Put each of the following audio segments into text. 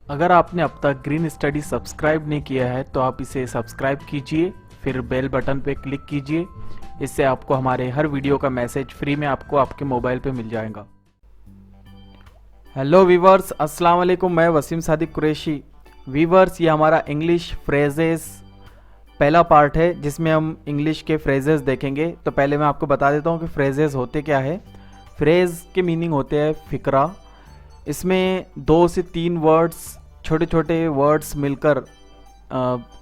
अगर आपने अब तक ग्रीन स्टडी सब्सक्राइब नहीं किया है तो आप इसे सब्सक्राइब कीजिए, फिर बेल बटन पे क्लिक कीजिए। इससे आपको हमारे हर वीडियो का मैसेज फ्री में आपको आपके मोबाइल पे मिल जाएगा। हेलो वीवर्स, अस्सलाम वालेकुम। मैं वसीम सादिक कुरैशी। वीवर्स, ये हमारा इंग्लिश फ्रेजेस पहला पार्ट है जिसमें हम इंग्लिश के फ्रेजेस देखेंगे। तो पहले मैं आपको बता देता हूँ कि फ्रेजेस होते क्या है। फ्रेज के मीनिंग होते हैं फिक्रा। इसमें 2 से 3 वर्ड्स, छोटे छोटे वर्ड्स मिलकर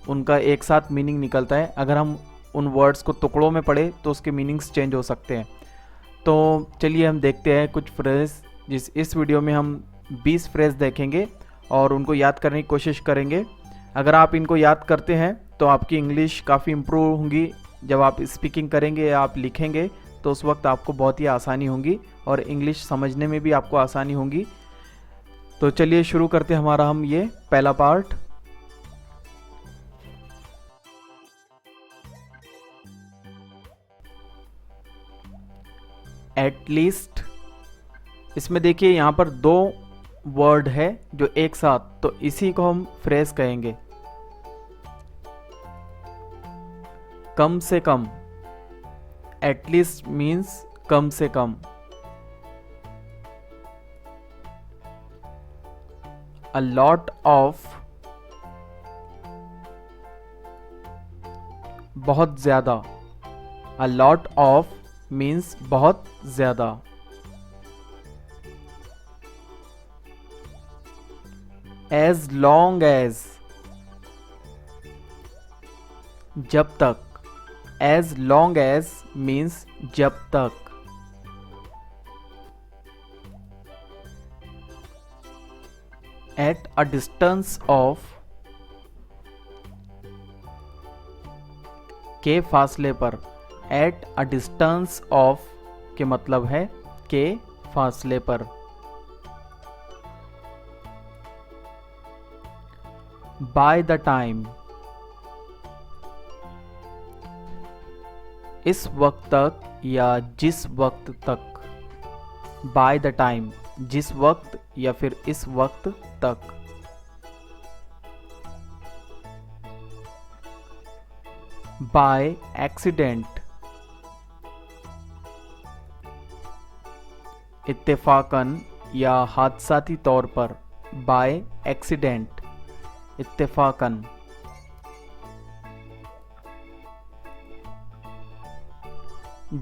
उनका एक साथ मीनिंग निकलता है। अगर हम उन वर्ड्स को टुकड़ों में पढ़े तो उसके मीनिंग्स चेंज हो सकते हैं। तो चलिए हम देखते हैं कुछ फ्रेज। इस वीडियो में हम 20 फ्रेज देखेंगे और उनको याद करने की कोशिश करेंगे। अगर आप इनको याद करते हैं तो आपकी इंग्लिश काफ़ी इम्प्रूव होंगी। जब आप स्पीकिंग करेंगे या आप लिखेंगे तो उस वक्त आपको बहुत ही आसानी होगी और इंग्लिश समझने में भी आपको आसानी होगी। तो चलिए शुरू करते हैं हमारा हम ये पहला पार्ट। एटलीस्ट, इसमें देखिए यहाँ पर 2 वर्ड है जो एक साथ, तो इसी को हम फ्रेज कहेंगे। कम से कम, एटलीस्ट मीन्स कम से कम। A lot of, बहुत ज़्यादा। A lot of means बहुत ज़्यादा। As long as, जब तक। As long as means जब तक। At a distance of, के फासले पर। At a distance of के मतलब है के फासले पर। By the time, इस वक्त तक या जिस वक्त तक। By the time, जिस वक्त या फिर इस वक्त तक। By accident, इत्तेफाकन या हादसाती तौर पर। By accident, इत्तेफाकन।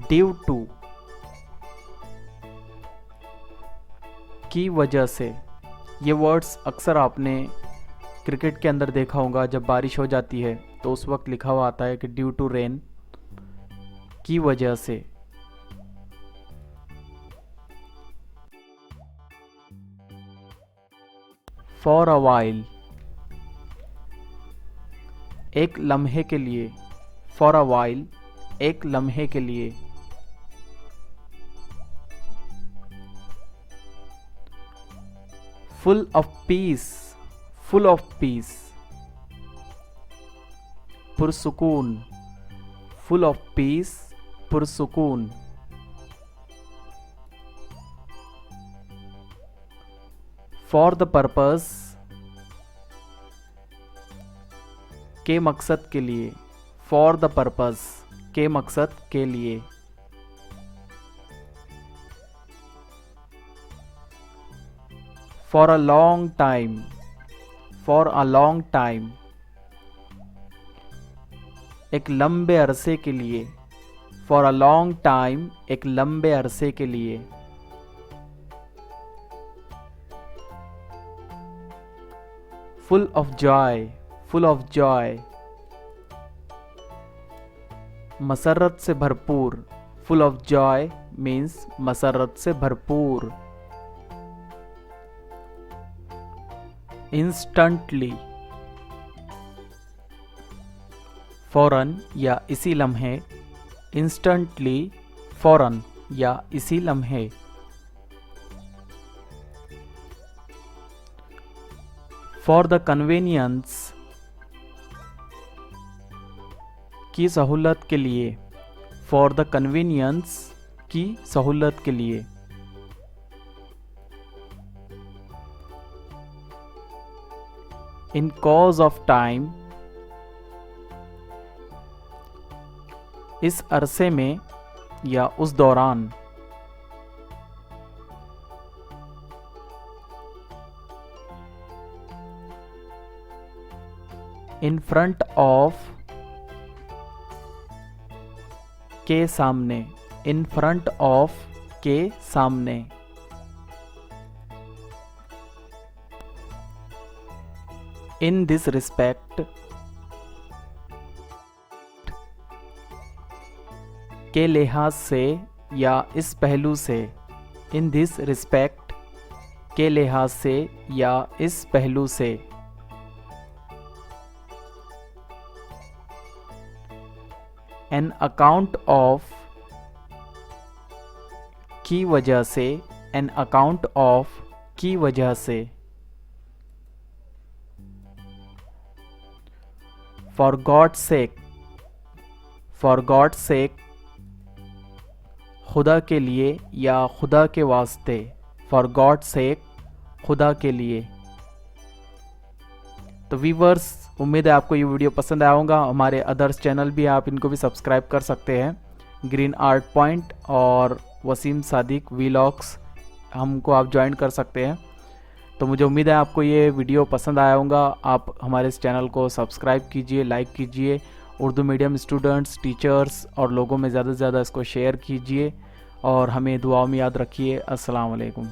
Due to, की वजह से। ये वर्ड्स अक्सर आपने क्रिकेट के अंदर देखा होगा। जब बारिश हो जाती है तो उस वक्त लिखा हुआ आता है कि ड्यू टू रेन, की वजह से। फॉर अ वाइल, एक लम्हे के लिए। फॉर अ वाइल, एक लम्हे के लिए। Full of peace, full of peace. पुरसुकून, फुल ऑफ पीस, पुरसुकून। फॉर द पर्पस, के मकसद के लिए। फॉर द पर्पस, के मकसद के लिए। For a long time, for a long time. एक लंबे अरसे के लिए। फॉर अ लॉन्ग टाइम, एक लंबे अरसे के लिए। Full of joy, full of joy. मसरत से भरपूर। फुल ऑफ जॉय मीन्स मसरत से भरपूर। इंस्टेंटली, फौरन या इसी लम्हे। इंस्टेंटली, फौरन या इसी लम्हे। फॉर द कन्वीनियंस, की सहूलत के लिए। फॉर द कन्वीनियंस, की सहूलत के लिए। इन कॉज ऑफ टाइम, इस अरसे में या उस दौरान। इन फ्रंट ऑफ, के सामने, इन फ्रंट ऑफ, के सामने। इन दिस रिस्पेक्ट, के लिहाज से या इस पहलू से। इन दिस रिस्पेक्ट, के लिहाज से या इस पहलू से। एन अकाउंट ऑफ, की वजह से, एन अकाउंट ऑफ, की वजह से। For God sake, for God sake, खुदा के लिए या खुदा के वास्ते। फॉर गॉड सेक, खुदा के लिए। तो वीवर्स, उम्मीद है आपको ये वीडियो पसंद आया होगा। हमारे अदर्स चैनल भी, आप इनको भी सब्सक्राइब कर सकते हैं, ग्रीन आर्ट पॉइंट और वसीम सादिक वीलॉग्स, हमको आप ज्वाइन कर सकते हैं। तो मुझे उम्मीद है आपको ये वीडियो पसंद आया होगा। आप हमारे इस चैनल को सब्सक्राइब कीजिए, लाइक कीजिए। उर्दू मीडियम स्टूडेंट्स, टीचर्स और लोगों में ज़्यादा से ज़्यादा इसको शेयर कीजिए और हमें दुआओं में याद रखिए। अस्सलाम वालेकुम।